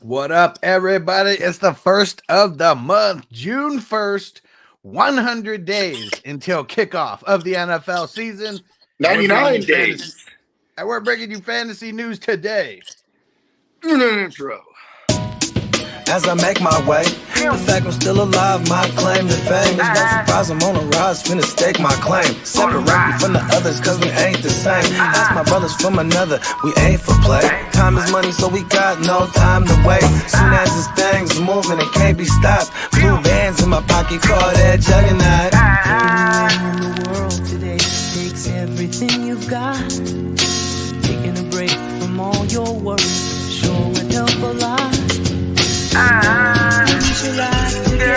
What up, everybody? It's the first of the month, June 1st, 100 days until kickoff of the NFL season. 99 days. And we're bringing you fantasy news today. Intro. As I make my way, the fact I'm still alive, my claim to fame. It's no surprise I'm on a rise, finna stake my claim. Separate me from the others, cause we ain't the same. Ask my brothers from another, we ain't for play. Time is money, so we got no time to wait. Soon as this thing's moving, it can't be stopped. Blue bands in my pocket, call that juggernaut. In the world today takes everything you've got. Taking a break from all your worries sure would help a lot. Get your life together.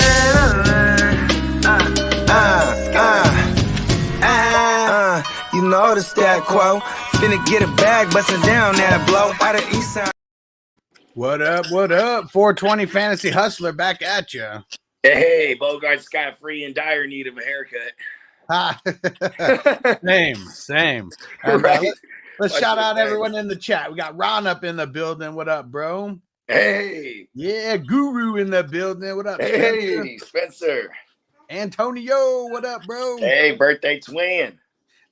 You know the stat quo. Finna get a bag, bustin' down that blow. Out of East Side. What up? What up? 420 Fantasy Hustler back at you. Hey, Bogard Scott free and dire need of a haircut. Same. And, Right. let's shout out everyone in the chat. We got Ron up in the building. What up, bro? Hey. Yeah, Guru in the building. What up, Hey, Spencer. Antonio, what up, bro? Hey, birthday twin.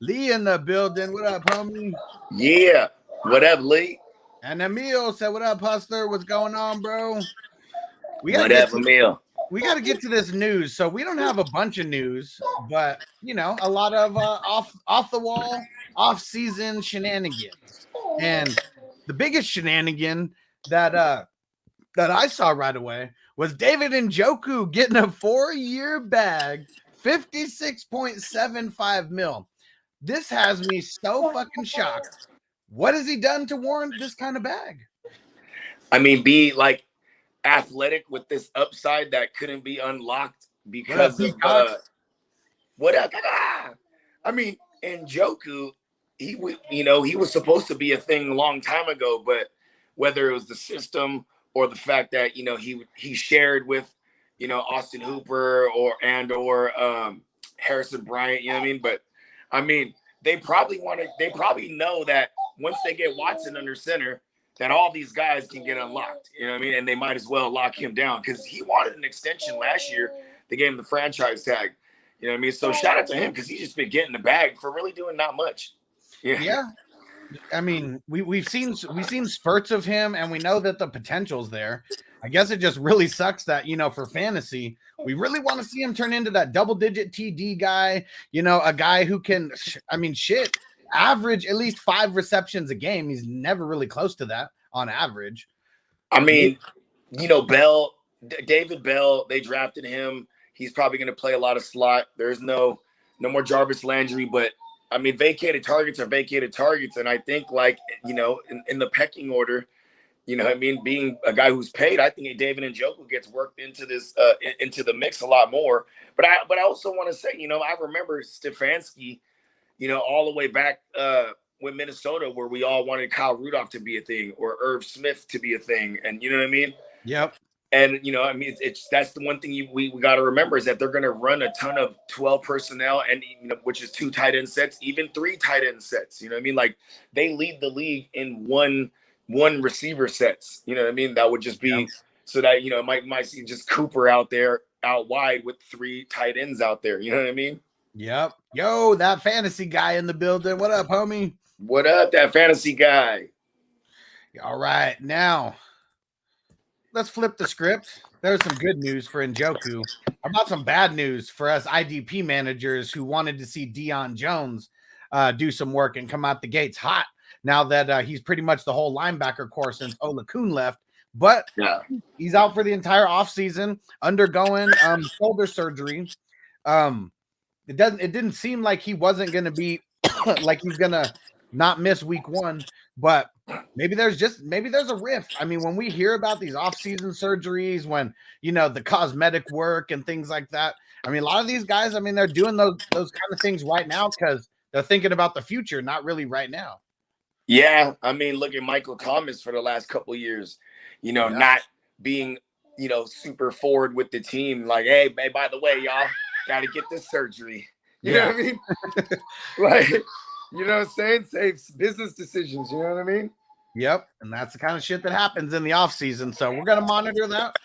Lee in the building. What up, homie? Yeah. What up, Lee? And Emil said, what up, Hustler? What's going on, bro? What up, Emil? We got to get to this news. So we don't have a bunch of news, but, you know, a lot of off the wall, off-season shenanigans. And the biggest shenanigan that I saw right away was David Njoku getting a 4-year bag, 56.75 mil. This has me so fucking shocked. What has he done to warrant this kind of bag? I mean, be like athletic with this upside that couldn't be unlocked because of what up? I mean, Njoku, he was supposed to be a thing a long time ago, but whether it was the system or the fact that he shared with Austin Hooper or Harrison Bryant, you know what I mean? But I mean, they probably know that once they get Watson under center, that all these guys can get unlocked, you know what I mean? And they might as well lock him down because he wanted an extension last year. They gave him the franchise tag, you know what I mean? So shout out to him because he's just been getting the bag for really doing not much. Yeah. I mean, we've seen spurts of him, and we know that the potential's there. I guess it just really sucks that, for fantasy, we really want to see him turn into that double-digit TD guy, a guy who can, average at least 5 receptions a game. He's never really close to that on average. I mean, David Bell, they drafted him. He's probably going to play a lot of slot. There's no more Jarvis Landry, but I mean, vacated targets are vacated targets. And I think in the pecking order, being a guy who's paid, I think David Njoku gets worked into this, into the mix a lot more. But I also want to say, I remember Stefanski, all the way back with Minnesota, where we all wanted Kyle Rudolph to be a thing or Irv Smith to be a thing. And you know what I mean? Yep. And, that's the one thing we got to remember is that they're going to run a ton of 12 personnel and, which is 2 tight end sets, even 3 tight end sets. You know what I mean? Like they lead the league in one receiver sets. You know what I mean? That would just be so that, might see just Cooper out wide with 3 tight ends out there. You know what I mean? Yep. Yo, that fantasy guy in the building. What up, homie? What up, that fantasy guy? All right. Now, let's flip the script. There's some good news for Njoku. How about some bad news for us IDP managers who wanted to see Dion Jones do some work and come out the gates hot now that he's pretty much the whole linebacker core since Ola Kuhn left. But he's out for the entire offseason, undergoing shoulder surgery. It didn't seem like he wasn't going to be like he's going to not miss week 1, but maybe there's a rift. I mean, when we hear about these off-season surgeries, when, the cosmetic work and things like that, I mean, a lot of these guys, I mean, they're doing those kind of things right now because they're thinking about the future, not really right now. Yeah. I mean, look at Michael Thomas for the last couple of years, not being, super forward with the team. Like, hey, by the way, y'all got to get this surgery. You know what I mean? Like, you know what I'm saying? Saves business decisions. You know what I mean? Yep, and that's the kind of shit that happens in the offseason. So we're gonna monitor that.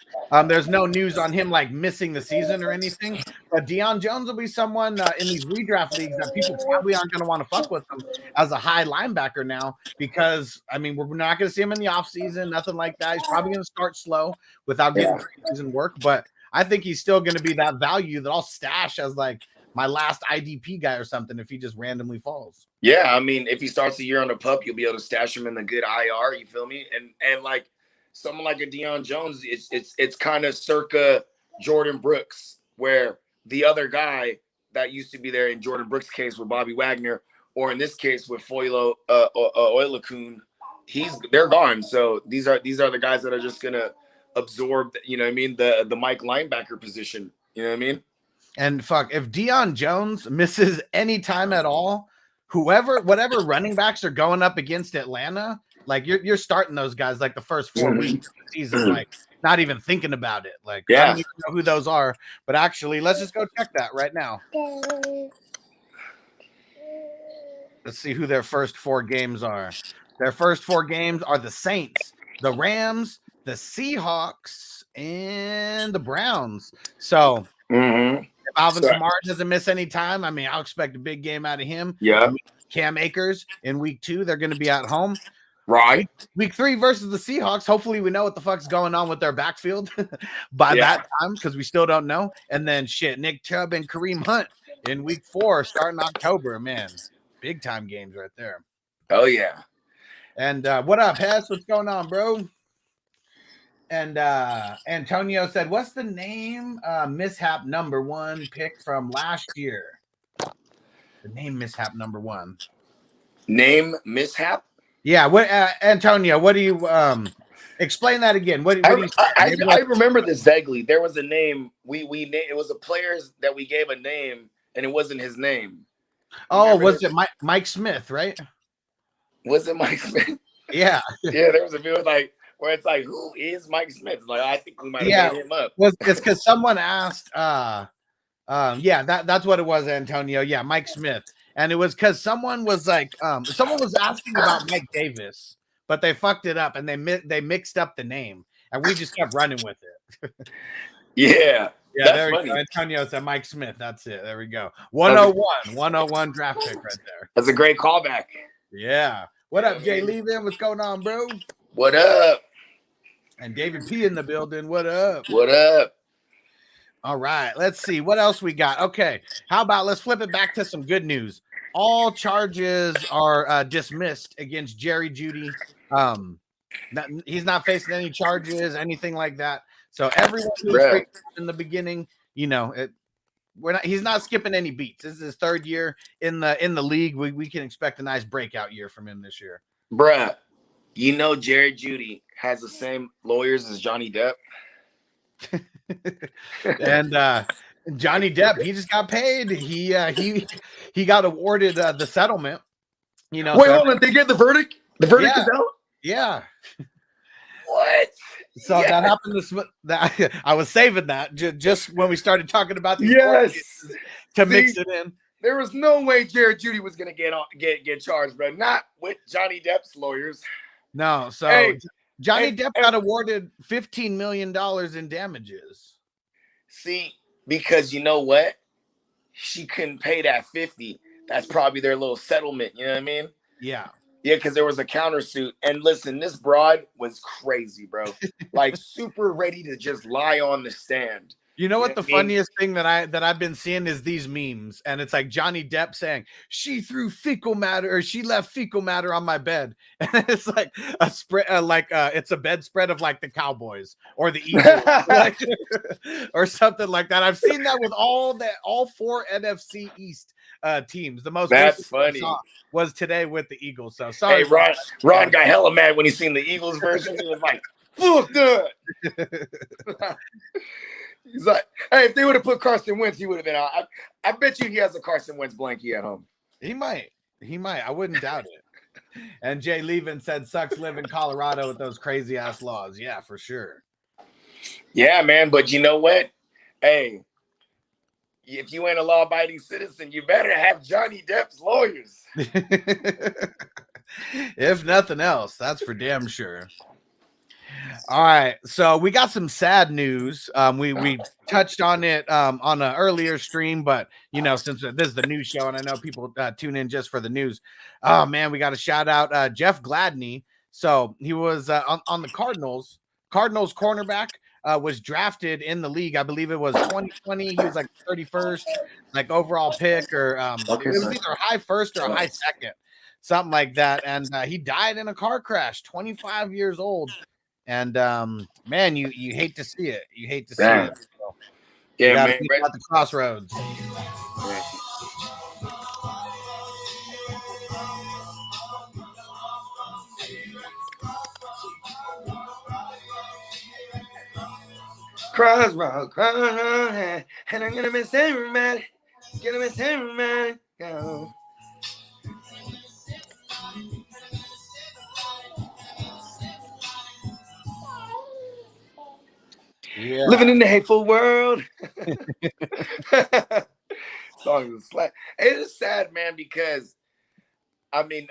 There's no news on him like missing the season or anything, but Dion Jones will be someone in these redraft leagues that people probably aren't going to want to fuck with him as a high linebacker now because I mean we're not going to see him in the offseason, nothing like that. He's probably going to start slow without getting preseason work, but I think he's still going to be that value that I'll stash as like my last IDP guy or something if he just randomly falls. Yeah, I mean, if he starts the year on the pup, you'll be able to stash him in the good IR. You feel me? And like someone like a Dion Jones, it's kind of circa Jordan Brooks, where the other guy that used to be there in Jordan Brooks' case with Bobby Wagner, or in this case with Foylo Oilakun, they're gone. So these are the guys that are just gonna absorb, you know what I mean, the Mike linebacker position. You know what I mean? And fuck, if Dion Jones misses any time at all, whatever running backs are going up against Atlanta, like you're starting those guys like the first 4 weeks of the season, like not even thinking about it. Like I don't even know who those are, but actually, let's just go check that right now. Let's see who their first 4 games are. Their first 4 games are the Saints, the Rams, the Seahawks, and the Browns. So if Alvin Kamara doesn't miss any time, I mean, I'll expect a big game out of him. Yeah. Cam Akers in week 2, they're going to be at home. Right. Week 3 versus the Seahawks. Hopefully we know what the fuck's going on with their backfield by that time because we still don't know. And then Nick Chubb and Kareem Hunt in week 4 starting October, man. Big time games right there. Oh, yeah. And what up, Hess? What's going on, bro? And Antonio said, what's the name mishap number 1 pick from last year? The name mishap number 1. Name mishap? Yeah. What, Antonio, what do you explain that again? What do you I remember this vaguely. There was a name it was a player that we gave a name and it wasn't his name. Oh, was it Mike Smith, right? Was it Mike Smith? Yeah. Yeah, there was a video like where it's like, who is Mike Smith? Like, I think we might have made him up. It's because someone asked, that's what it was, Antonio. Yeah, Mike Smith. And it was because someone was like, someone was asking about Mike Davis, but they fucked it up and they mixed up the name, and we just kept running with it. Yeah. Yeah, there we go. Antonio said Mike Smith. That's it. There we go. 101 draft pick right there. That's a great callback. Yeah. What up, Jay Levin? What's going on, bro? What up? And David P in the building. What up? What up? All right. Let's see what else we got. Okay. How about let's flip it back to some good news. All charges are dismissed against Jerry Jeudy. He's not facing any charges, anything like that. So everyone who's in the beginning, you know, he's not skipping any beats. This is his 3rd year in the league. We can expect a nice breakout year from him this year. Bruh, you know Jerry Jeudy has the same lawyers as Johnny Depp. And Johnny Depp, he just got paid. He got awarded the settlement. You know, wait, hold on. They get the verdict? The verdict is out? Yeah. What? So that happened. I was saving that just when we started talking about these to mix it in. There was no way Jerry Jeudy was gonna get charged, bro. Not with Johnny Depp's lawyers. No, so Johnny Depp got awarded $15 million in damages. See, because you know what? She couldn't pay that 50. That's probably their little settlement. You know what I mean? Yeah. Yeah, because there was a countersuit. And listen, this broad was crazy, bro. Like super ready to just lie on the stand. You know what the funniest thing that I've been seeing is these memes, and it's like Johnny Depp saying she threw fecal matter or she left fecal matter on my bed, and it's like a spread, it's a bedspread of like the Cowboys or the Eagles, or something like that. I've seen that with all 4 NFC East teams. The most that's funny was today with the Eagles. So sorry, hey, Ron got hella mad when he seen the Eagles version. He was like, "Fuck that." He's like, hey, if they would have put Carson Wentz, he would have been out. I bet you he has a Carson Wentz blankie at home. He might. I wouldn't doubt it. And Jay Levin said, sucks live in Colorado with those crazy ass laws. Yeah, for sure. Yeah, man. But you know what? Hey, if you ain't a law-abiding citizen, you better have Johnny Depp's lawyers. If nothing else, that's for damn sure. All right, so we got some sad news. We touched on it on an earlier stream, but you know, since this is the news show, and I know people tune in just for the news. Oh man, we got to shout out Jeff Gladney. So he was on the Cardinals. Cardinals cornerback was drafted in the league. I believe it was 2020. He was like 31st, like overall pick, or it was either high first or high second, something like that. And he died in a car crash, 25 years old. And man, you hate to see it. You hate to see it. So yeah, man. At the crossroads. Yeah. Crossroad, and I'm gonna miss everybody. Gonna miss everybody. Go. Yeah. Living in the hateful world. Song is slack. It is sad, man, because I mean,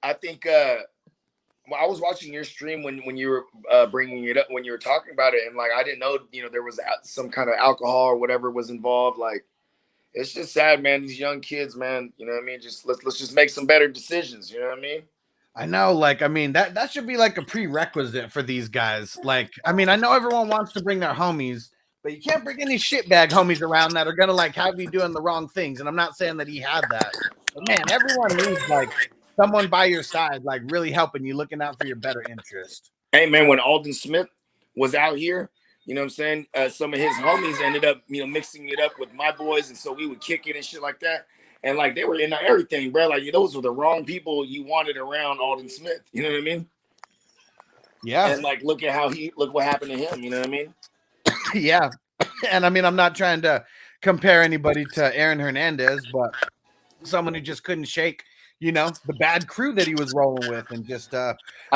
I think I was watching your stream when you were bringing it up, when you were talking about it, and like I didn't know, you know, there was some kind of alcohol or whatever was involved. Like, it's just sad, man. These young kids, man. You know what I mean? Just let's just make some better decisions. You know what I mean? I know, like, I mean, that should be like a prerequisite for these guys. Like, I mean, I know everyone wants to bring their homies, but you can't bring any shitbag homies around that are gonna like have you doing the wrong things. And I'm not saying that he had that, but man, everyone needs like someone by your side, like really helping you, looking out for your better interest. Hey, man, when Alden Smith was out here, you know what I'm saying? Some of his homies ended up, you know, mixing it up with my boys, and so we would kick it and shit like that. And like they were into everything, bro. Like those were the wrong people you wanted around Alden Smith. You know what I mean? Yeah. And like, look what happened to him. You know what I mean? Yeah. And I mean, I'm not trying to compare anybody to Aaron Hernandez, but someone who just couldn't shake, you know, the bad crew that he was rolling with, and just I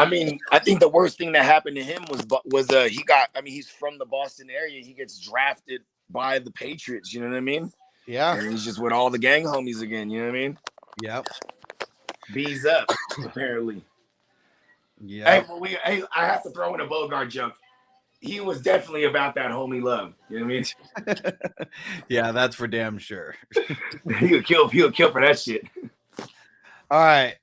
mean, I think the worst thing that happened to him was he got, I mean, he's from the Boston area. He gets drafted by the Patriots. You know what I mean? Yeah. And he's just with all the gang homies again. You know what I mean? Yep. Bees up, apparently. Yeah. Hey, I have to throw in a Bogard joke. He was definitely about that homie love. You know what I mean? Yeah, that's for damn sure. He'll kill for that shit. All right.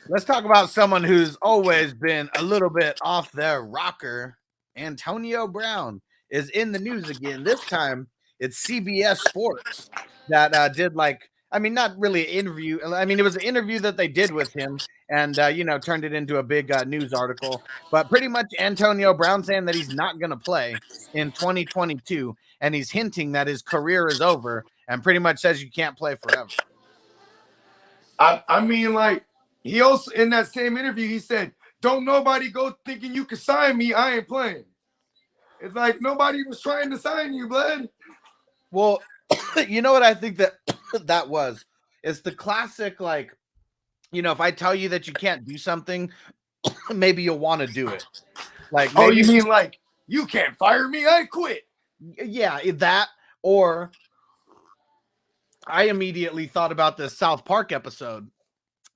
Let's talk about someone who's always been a little bit off their rocker. Antonio Brown is in the news again. This time it's CBS Sports that did like, I mean, not really an interview. I mean, it was an interview that they did with him and, you know, turned it into a big news article. But pretty much Antonio Brown saying that he's not going to play in 2022. And he's hinting that his career is over and pretty much says you can't play forever. I mean, like, he also, in that same interview, he said, don't nobody go thinking you can sign me. I ain't playing. It's like nobody was trying to sign you, blood. Well, you know what I think that was? It's the classic, like, you know, if I tell you that you can't do something, maybe you'll want to do it. Like, oh, you mean like, you can't fire me? I quit. Yeah, that, or I immediately thought about this South Park episode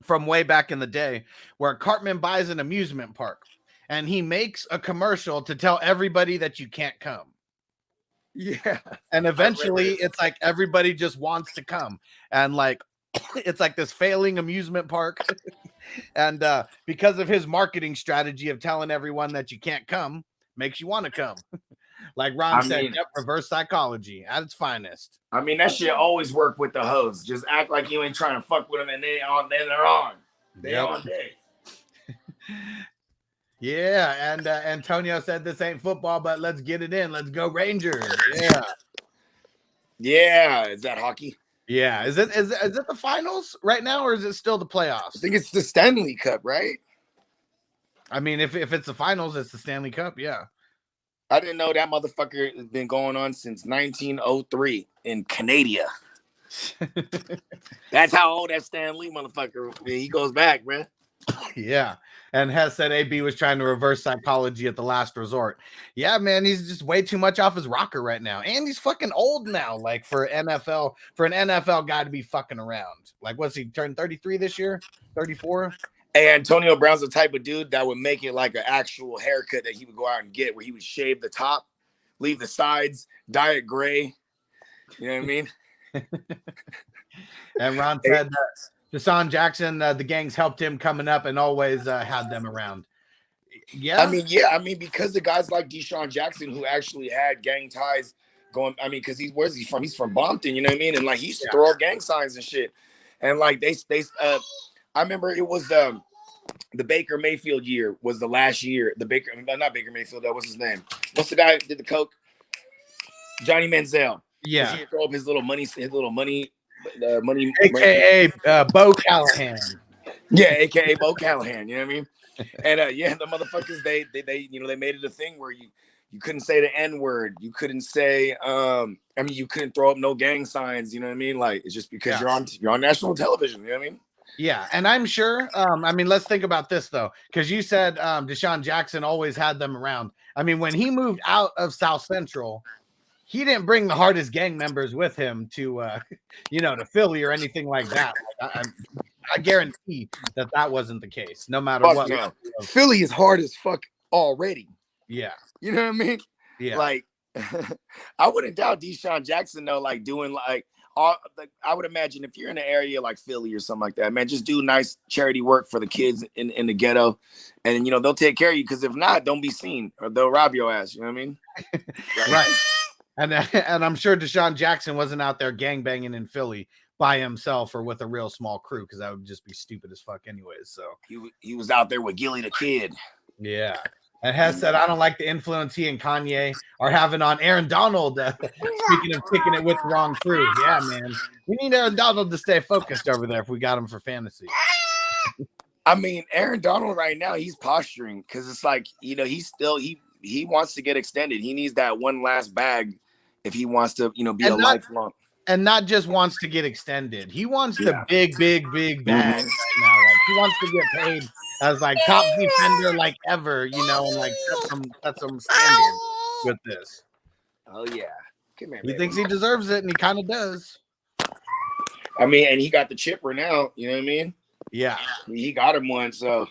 from way back in the day where Cartman buys an amusement park and he makes a commercial to tell everybody that you can't come. Yeah. And eventually it's like everybody just wants to come. And like, it's like this failing amusement park. And because of his marketing strategy of telling everyone that you can't come, makes you want to come. Like Ron said, yep, reverse psychology at its finest. I mean, that shit always work with the hoes. Just act like you ain't trying to fuck with them, and they're on. They're on day. Yeah, and Antonio said this ain't football, but let's get it in. Let's go Rangers. Yeah. Yeah. Is that hockey? Yeah. Is it the finals right now, or is it still the playoffs? I think it's the Stanley Cup, right? I mean, if it's the finals, it's the Stanley Cup. Yeah. I didn't know that motherfucker has been going on since 1903 in Canada. That's how old that Stan Lee motherfucker. He goes back, man. Yeah. And Hess said AB was trying to reverse psychology at the last resort. Yeah, man, he's just way too much off his rocker right now. And he's fucking old now. Like for an NFL guy to be fucking around. Like, what's he turned 33 this year? 34? Hey, Antonio Brown's the type of dude that would make it like an actual haircut that he would go out and get, where he would shave the top, leave the sides, dye it gray. You know what I mean? And Ron said Deshaun Jackson, the gangs helped him coming up and always had them around. Yeah. I mean, because the guys like Deshaun Jackson who actually had gang ties going, I mean, because where's he from? He's from Bompton, you know what I mean? And like he used to throw up gang signs and shit. And like I remember it was the Baker Mayfield year was the last year. Not Baker Mayfield, what's his name? What's the guy who did the coke? Johnny Manziel. Yeah. He throw up his little money, money. AKA Bo Callahan. Yeah, AKA Bo Callahan. You know what I mean? And the motherfuckers they they made it a thing where you couldn't say the N-word. You couldn't say you couldn't throw up no gang signs. You know what I mean? Like it's just because you're on national television. You know what I mean? Yeah, and I'm sure. Let's think about this though, because you said Deshaun Jackson always had them around. I mean, when he moved out of South Central, he didn't bring the hardest gang members with him to, to Philly or anything like that. Like, I guarantee that wasn't the case, no matter what. No. Philly is hard as fuck already. Yeah. You know what I mean? Yeah. Like, I wouldn't doubt Deshaun Jackson, though, like doing like I would imagine if you're in an area like Philly or something like that, man, just do nice charity work for the kids in the ghetto. And, they'll take care of you, because if not, don't be seen or they'll rob your ass. You know what I mean? Right. And I'm sure Deshaun Jackson wasn't out there gangbanging in Philly by himself or with a real small crew, because that would just be stupid as fuck anyways. So he was out there with Gilly the Kid. Yeah. And Hess said, I don't like the influence he and Kanye are having on Aaron Donald. Speaking of kicking it with the wrong crew. Yeah, man. We need Aaron Donald to stay focused over there if we got him for fantasy. I mean, Aaron Donald right now, he's posturing because it's like, he's still, he wants to get extended. He needs that one last bag if he wants to, be lifelong. And not just wants to get extended. He wants the big bag right now. Like he wants to get paid as like top defender like ever, and like set some standard with this. Oh yeah. Come here, he baby. thinks he deserves it, and he kind of does. I mean, and he got the chipper now, you know what I mean? Yeah. He got him one, so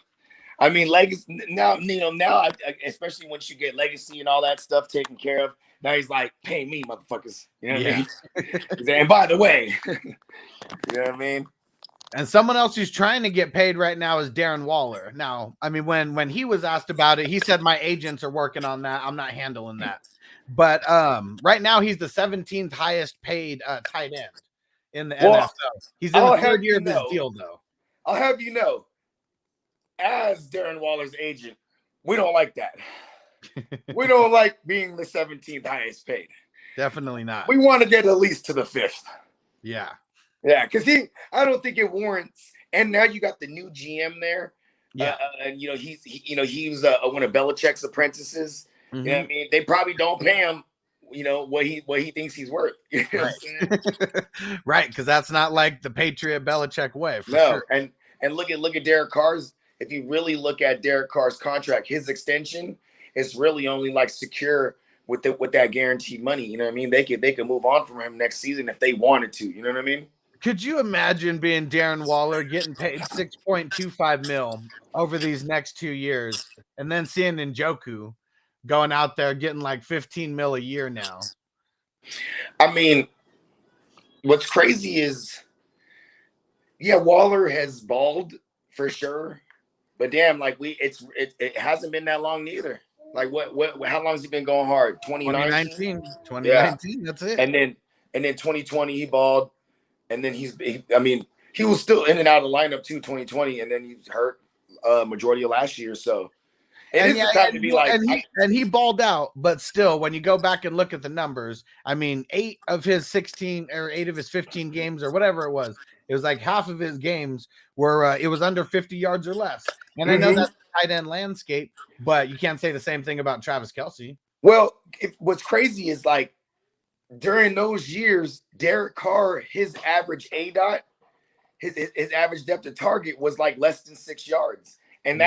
I mean, legacy now, especially once you get legacy and all that stuff taken care of, now he's like, pay me, motherfuckers. You know what I mean? And by the way, you know what I mean? And someone else who's trying to get paid right now is Darren Waller. Now, I mean, when he was asked about it, he said, my agents are working on that. I'm not handling that. But right now, he's the 17th highest paid tight end in the NFL. He's in the third year of his deal, though. I'll have you know, as Darren Waller's agent, we don't like that. We don't like being the 17th highest paid. Definitely not. We want to get at least to the 5th. Yeah. Yeah, because I don't think it warrants. And now you got the new GM there. Yeah. And he was one of Belichick's apprentices. Mm-hmm. You know what I mean? They probably don't pay him, what he thinks he's worth. You know Right. Right, because that's not like the Patriot Belichick way. For sure. And look at Derek Carr's. If you really look at Derek Carr's contract, his extension is really only like secure with that guaranteed money. You know what I mean? They could move on from him next season if they wanted to. You know what I mean? Could you imagine being Darren Waller getting paid $6.25 million over these next 2 years, and then seeing Njoku going out there getting like $15 million a year now? I mean, what's crazy is, Waller has balled for sure, but damn, like it hasn't been that long neither. Like how long has he been going hard? 2019, yeah. That's it. And then 2020 he balled, and then he was still in and out of the lineup too 2020, and then he's hurt majority of last year. So it is the time to be like, and he balled out, but still, when you go back and look at the numbers, I mean, 8 of his 15 games or whatever it was like half of his games were it was under 50 yards or less. And I know that's a tight end landscape, but you can't say the same thing about Travis Kelce. Well, what's crazy is like during those years, Derek Carr, his average ADOT, his average depth of target was like less than 6 yards. And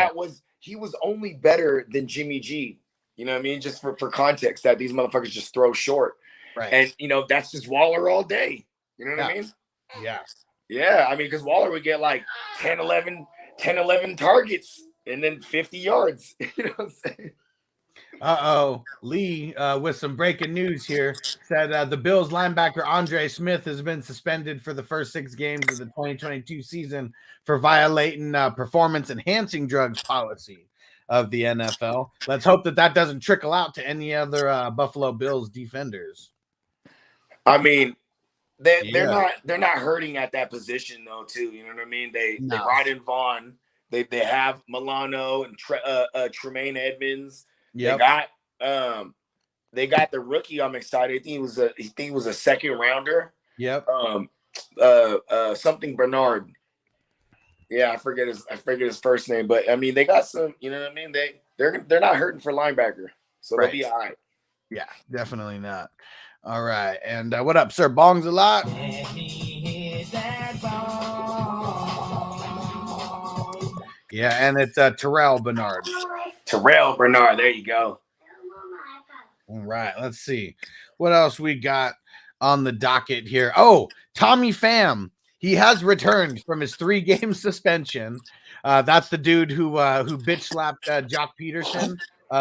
he was only better than Jimmy G. You know what I mean? Just for context, that these motherfuckers just throw short. Right. And, that's just Waller all day. You know what I mean? Yeah. Yeah. I mean, because Waller would get like 10, 11 targets and then 50 yards. You know what I'm saying? Lee, with some breaking news here, said the Bills linebacker Andre Smith has been suspended for the first 6 games of the 2022 season for violating performance-enhancing drugs policy of the NFL. Let's hope that doesn't trickle out to any other Buffalo Bills defenders. I mean, they're not hurting at that position though, too. You know what I mean? They brought in Vaughn. They have Milano and Tremaine Edmonds. Yep. They got the rookie. I'm excited. I think he was a second rounder. Yep. Something Bernard. Yeah, I forget his first name, but I mean they got some. You know what I mean? They're not hurting for linebacker, so they'll be all right. Yeah, definitely not. All right, and what up, sir? Bongs a lot. Yeah, and it's Terrell Bernard. Terrell Bernard, there you go. All right, let's see. What else we got on the docket here? Oh, Tommy Pham. He has returned from his 3-game suspension. That's the dude who bitch slapped Jock Peterson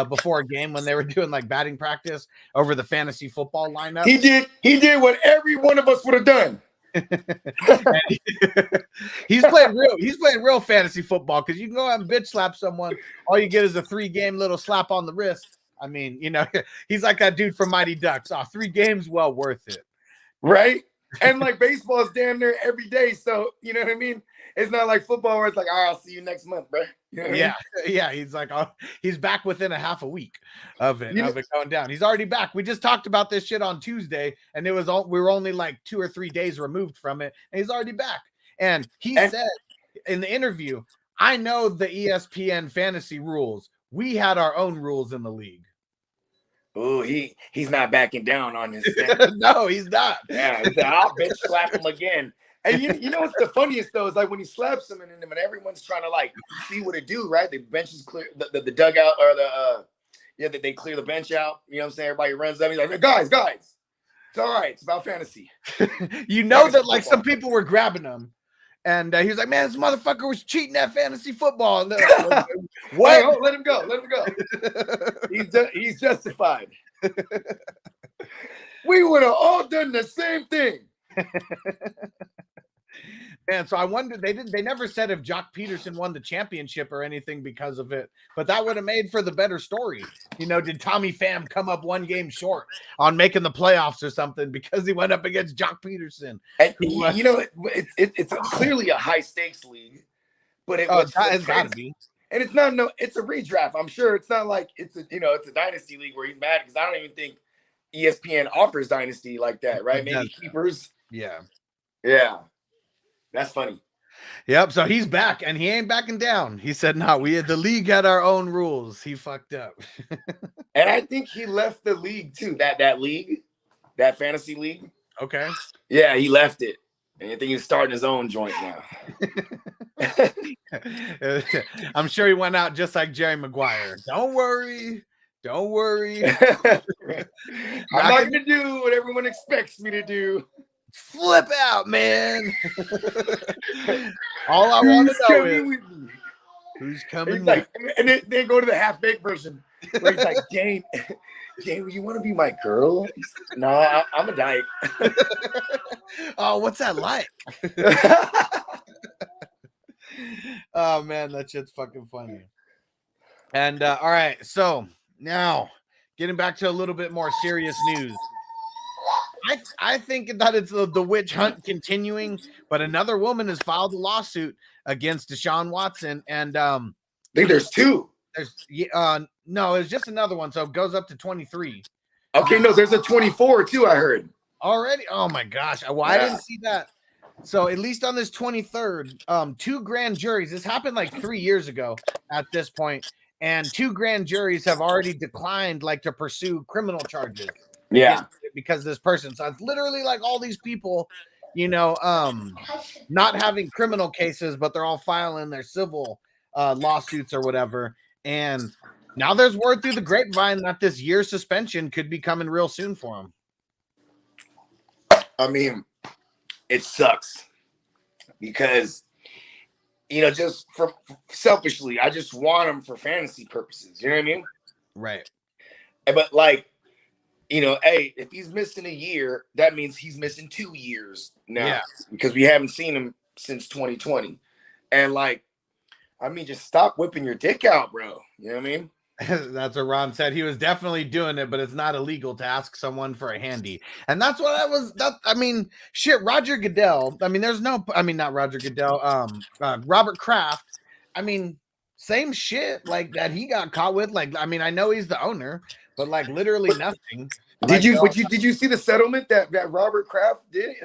before a game when they were doing like batting practice over the fantasy football lineup. He did what every one of us would have done. He's playing real fantasy football, because you can go out and bitch slap someone, all you get is a 3-game little slap on the wrist. I mean, he's like that dude from Mighty Ducks. 3 games, well worth it, right? And like baseball is damn near every day, so you know what I mean. It's not like football where it's like, all right, I'll see you next month, bro. You know what I mean? Yeah. He's like, he's back within a half a week of it going down. He's already back. We just talked about this shit on Tuesday, and we were only like 2 or 3 days removed from it, and he's already back. And he said in the interview, "I know the ESPN fantasy rules. We had our own rules in the league." Oh, he's not backing down on his. No, he's not. Yeah, he said, I'll bitch slap him again. And you know what's the funniest though is like when he slaps him and everyone's trying to like see what it do, right? The bench is clear, the dugout or they clear the bench out. You know what I'm saying? Everybody runs up. He's like, guys, it's all right. It's about fantasy. That like some people were grabbing him, and he was like, "Man, this motherfucker was cheating at fantasy football." And like, what? Oh, let him go. He's justified. We would have all done the same thing. Man, so I wonder, they never said if Jock Peterson won the championship or anything because of it, but that would have made for the better story. Did Tommy Pham come up 1 game short on making the playoffs or something because he went up against Jock Peterson? And it's clearly a high stakes league, but it's got to be. And it's not it's a redraft. I'm sure it's not like it's a dynasty league where he's mad, because I don't even think ESPN offers dynasty like that, right? Maybe keepers. Yeah. That's funny. Yep. So he's back, and he ain't backing down. He said, "No, the league had our own rules." He fucked up. And I think he left the league too. That league, that fantasy league. Okay. Yeah, he left it. And I think he's starting his own joint now. I'm sure he went out just like Jerry Maguire. Don't worry. I'm not going to do what everyone expects me to do. Flip out, man. All I want to know is who's coming with me. And they go to the half-baked version where he's like, Jane, you want to be my girl? No, I'm a dyke. Oh, what's that like? Oh, man, that shit's fucking funny. And all right, so now getting back to a little bit more serious news. I think that it's the witch hunt continuing, but another woman has filed a lawsuit against Deshaun Watson, and I think there's 2. No, it's just another one, so it goes up to 23. Okay, no, there's a 24 too, I heard. Already? Oh my gosh. Well, I didn't see that. So at least on this 23rd, 2 grand juries, this happened like 3 years ago at this point, and 2 grand juries have already declined to pursue criminal charges. Yeah. Because this person. So it's literally like all these people, not having criminal cases, but they're all filing their civil lawsuits or whatever. And now there's word through the grapevine that this year's suspension could be coming real soon for him. I mean, it sucks because, just for selfishly, I just want him for fantasy purposes. You know what I mean? Right. But like, hey, if he's missing a year, that means he's missing 2 years now because we haven't seen him since 2020. And like, I mean, just stop whipping your dick out, bro. You know what I mean? That's what Ron said. He was definitely doing it, but it's not illegal to ask someone for a handy. And that's what Roger Goodell. I mean, not Roger Goodell. Robert Kraft. I mean, same shit like that he got caught with. Like, I mean, I know he's the owner, but like literally nothing. Did you see the settlement that Robert Kraft did?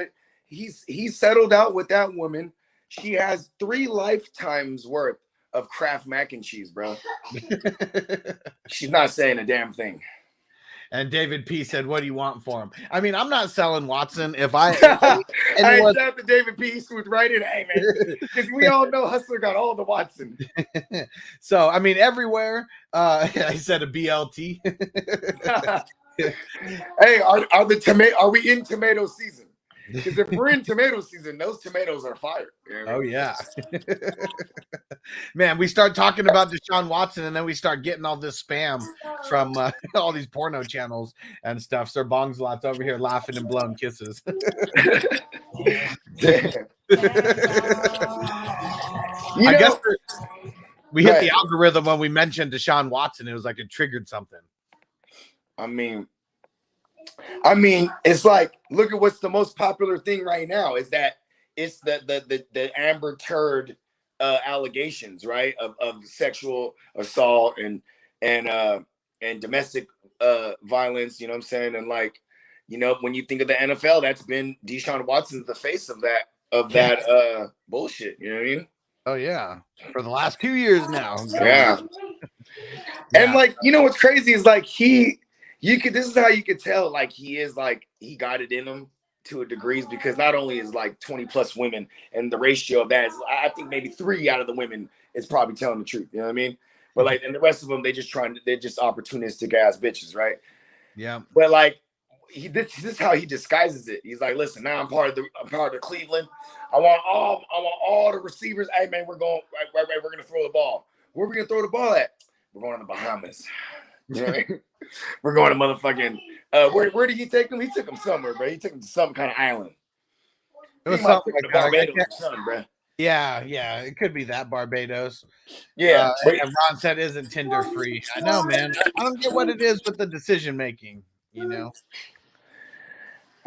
He settled out with that woman. She has 3 lifetimes worth of Kraft mac and cheese, bro. She's not saying a damn thing. And David P said, "What do you want for him?" I mean, I'm not selling Watson. If I shout out to David P. Swooped right in, hey man, because we all know Hustler got all the Watson. So I mean, everywhere. I said a BLT. Hey, are we in tomato season? Because if we're in tomato season, those tomatoes are fire. Oh yeah. Man, we start talking about Deshaun Watson and then we start getting all this spam from all these porno channels and stuff. Sir Bongslot's over here laughing and blowing kisses. Damn. I guess we hit the algorithm when we mentioned Deshaun Watson. It was like it triggered something. I mean, it's like, look at what's the most popular thing right now is that it's the Amber Turd allegations, right, of sexual assault and domestic violence. You know what I'm saying? And like, when you think of the NFL, that's been Deshaun Watson's the face of that bullshit. You know what I mean? Oh yeah, for the last 2 years now. Yeah. And like, what's crazy is like this is how you could tell like he got it in him to a degree, because not only is like 20 plus women, and the ratio of that is, I think maybe 3 out of the women is probably telling the truth. You know what I mean? But like, and the rest of them, they're just opportunistic ass bitches, right? Yeah. But like, this is how he disguises it. He's like, listen, now I'm part of the Cleveland. I want all the receivers. Hey man, we're gonna throw the ball. Where are we gonna throw the ball at? We're going to the Bahamas. You know what I mean? We're going to motherfucking where did he take them? He took them somewhere, bro. He took them to some kind of island. It was something like Barbados or something, bro. Yeah, it could be that Barbados. Yeah, and Ron said isn't Tinder free. I know, man. I don't get what it is with the decision making. I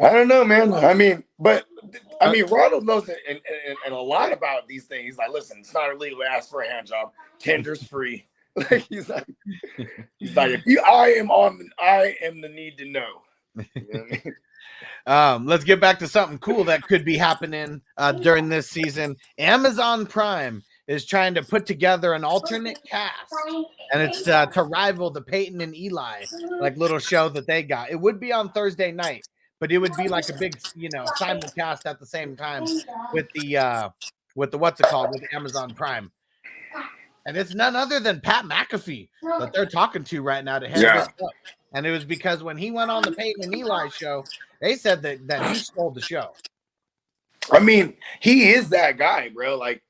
don't know, man. I mean, Ronald knows and a lot about these things. He's like, listen, it's not illegal to ask for a hand job. Tinder's free. Like he's like, I am the need to know. You know what I mean? Let's get back to something cool that could be happening during this season. Amazon Prime is trying to put together an alternate cast, and it's to rival the Peyton and Eli like little show that they got. It would be on Thursday night, but it would be like a big, simulcast at the same time with the what's it called, with the Amazon Prime. And it's none other than Pat McAfee that they're talking to right now to head this up. And it was because when he went on the Peyton and Eli show, they said that he stole the show. I mean, he is that guy, bro. Like,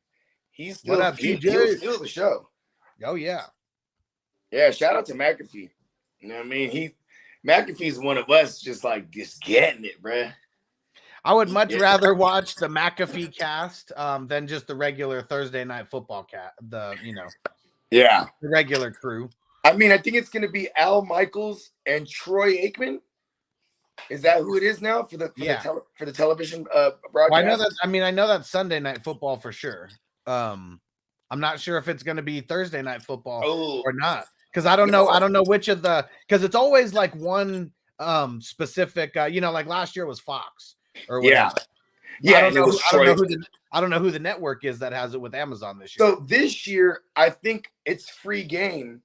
he'll steal the show. Oh, yeah. Yeah, shout out to McAfee. You know what I mean? McAfee's one of us just getting it, bro. I would much rather watch the McAfee cast than just the regular Thursday Night Football cast. The regular crew. I mean, I think it's going to be Al Michaels and Troy Aikman. Is that who it is now for the television broadcast? Well, I know that's Sunday Night Football for sure. I'm not sure if it's going to be Thursday Night Football or not, because I don't know. I don't know which of because it's always like one specific. Like last year was Fox. Or whatever. I don't know who the network is that has it with Amazon this year. So this year, I think it's free game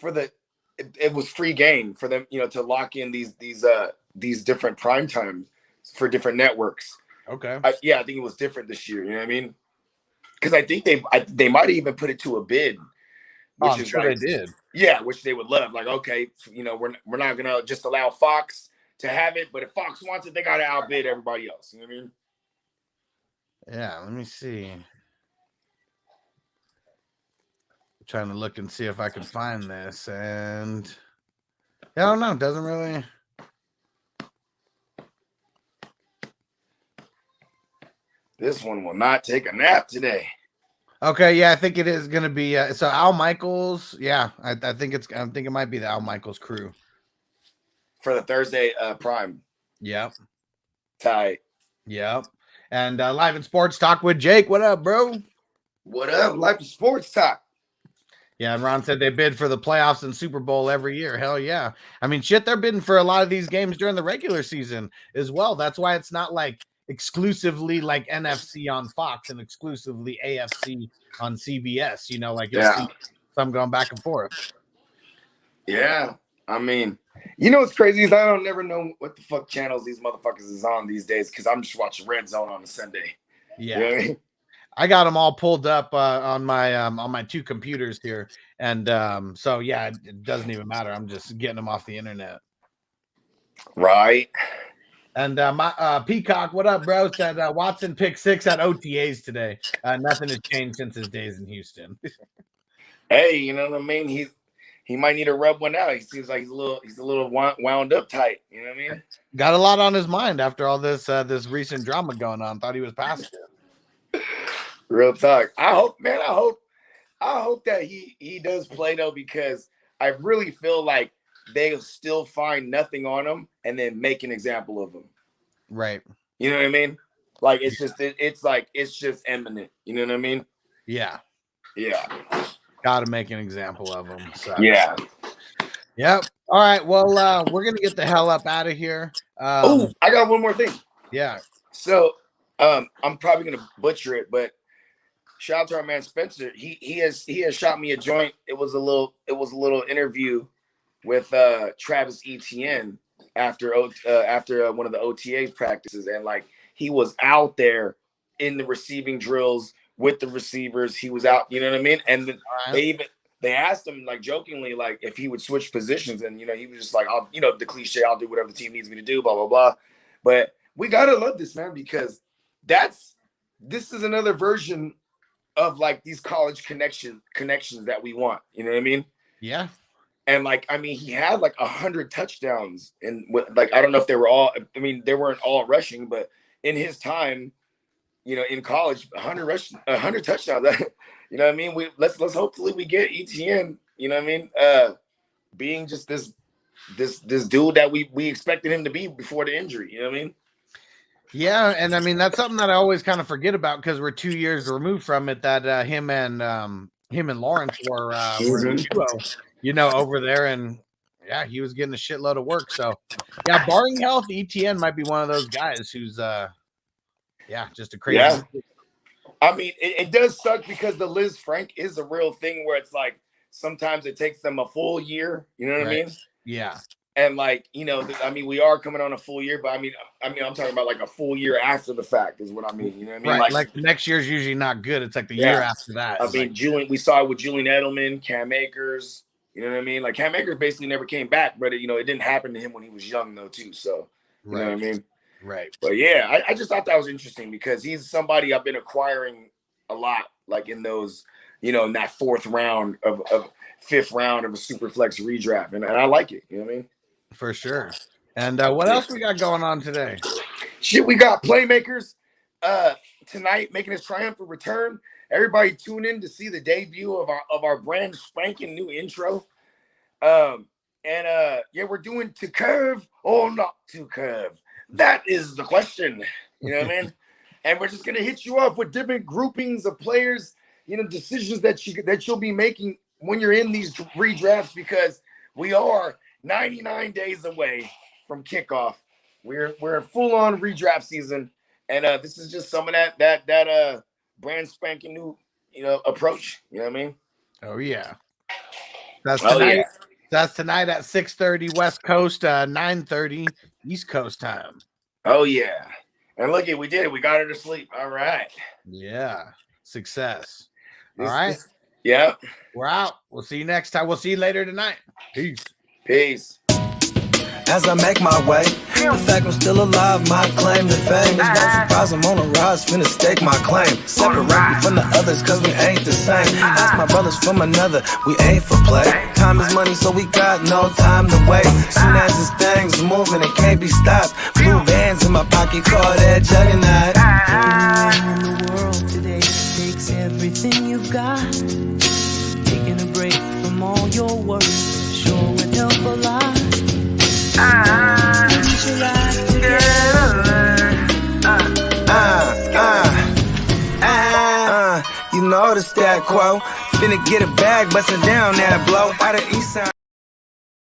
it was free game for them, to lock in these different prime times for different networks. Okay. I think it was different this year. You know what I mean? Because I think they might even put it to a bid, which I'm is sure like, they did. yeah, which they would love. Like, okay, we're not gonna just allow Fox to have it, but if Fox wants it, they gotta outbid everybody else. You know what I mean? Yeah, let me see. I'm trying to look and see if I can find this, and I don't know. It doesn't really. This one will not take a nap today. Okay, yeah, I think it is going to be. So Al Michaels, yeah, I think it might be the Al Michaels crew for the Thursday Prime. Yep. Tight. Yep. And Live in Sports Talk with Jake. What up, bro? What up? Live in Sports Talk. Yeah, and Ron said they bid for the playoffs and Super Bowl every year. Hell yeah. I mean, shit, they're bidding for a lot of these games during the regular season as well. That's why it's not like exclusively like NFC on Fox and exclusively AFC on CBS. Like you'll see some going back and forth. Yeah. I mean, what's crazy is I don't never know what the fuck channels these motherfuckers is on these days because I'm just watching Red Zone on a Sunday. Yeah. You know what I mean? I got them all pulled up on my two computers here, and so yeah, it doesn't even matter. I'm just getting them off the internet. Right. And my Peacock, what up, bro? Said Watson picked 6 at OTAs today. Nothing has changed since his days in Houston. Hey, you know what I mean? He might need to rub one out. He seems like he's a little wound up tight. You know what I mean? Got a lot on his mind after all this recent drama going on. Thought he was past it. Real talk. I hope that he does play though, because I really feel like they'll still find nothing on him and then make an example of him. Right. You know what I mean? Like it's just imminent. You know what I mean? Yeah. Yeah. Got to make an example of him. So. Yeah. Yep. All right. Well, we're gonna get the hell up out of here. I got one more thing. Yeah. So, I'm probably gonna butcher it, but shout out to our man Spencer. He has shot me a joint. It was a little interview with Travis Etienne after one of the OTAs practices, and like he was out there in the receiving drills with the receivers. He was out, you know what I mean? And they asked him like jokingly like if he would switch positions, and he was just like, I'll, the cliche, I'll do whatever the team needs me to do, blah blah blah. But we gotta love this, man, because this is another version of like these college connections that we want. You know what I mean? Yeah. And like, I mean, he had like 100 touchdowns, and like, I don't know if they were all. I mean, they weren't all rushing, but in his time, in college, 100 touchdowns. You know what I mean? Let's hopefully we get ETN. You know what I mean? Being just this dude that we expected him to be before the injury. You know what I mean? Yeah, and I mean that's something that I always kind of forget about because we're 2 years removed from it. That him and Lawrence were a duo, over there, and yeah, he was getting a shitload of work. So yeah, barring health, ETN might be one of those guys who's just a crazy. Yeah. I mean, it does suck because the Liz Frank is a real thing where it's like sometimes it takes them a full year. You know what I mean? Yeah. And like, I mean, we are coming on a full year, but I mean, I'm talking about like a full year after the fact is what I mean. You know what I mean? Right. Like the next year's usually not good. It's like the year after that. I mean, we saw it with Julian Edelman, Cam Akers. You know what I mean? Like Cam Akers basically never came back, but it didn't happen to him when he was young though too. So you know what I mean? Right. But yeah, I just thought that was interesting because he's somebody I've been acquiring a lot, like in those, in that fifth round of a super flex redraft, and I like it. You know what I mean? For sure. And what else we got going on today? Shit, we got playmakers tonight making his triumphant return. Everybody tune in to see the debut of our brand spanking new intro. We're doing to curve or not to curve. That is the question. You know what I mean? And we're just gonna hit you off with different groupings of players, decisions that you'll be making when you're in these redrafts, because we are 99 days away from kickoff. We're full on redraft season, and this is just some of that brand spanking new approach. You know what I mean? Oh yeah, that's tonight. Yeah. That's tonight at 6:30 West Coast, 9:30 East Coast time. Oh yeah, And look, we did it. We got her to sleep. All right. Yeah. Success. All right. Yeah. We're out. We'll see you next time. We'll see you later tonight. Peace. Peace. As I make my way, the fact I'm still alive, my claim to fame. It's no surprise I'm on a rise, finna stake my claim. Separate me from the others, cause we ain't the same. Ask my brothers from another, we ain't for play. Time is money, so we got no time to waste. Soon as this thing's moving, it can't be stopped. Blue bands in my pocket, call that juggernaut. Everyone in the world today takes everything you've got. Taking a break from all your worries sure would help a lot. Put your life together. You know the stat quo. Finna get a bag, bustin' down that blow. Out of East Side.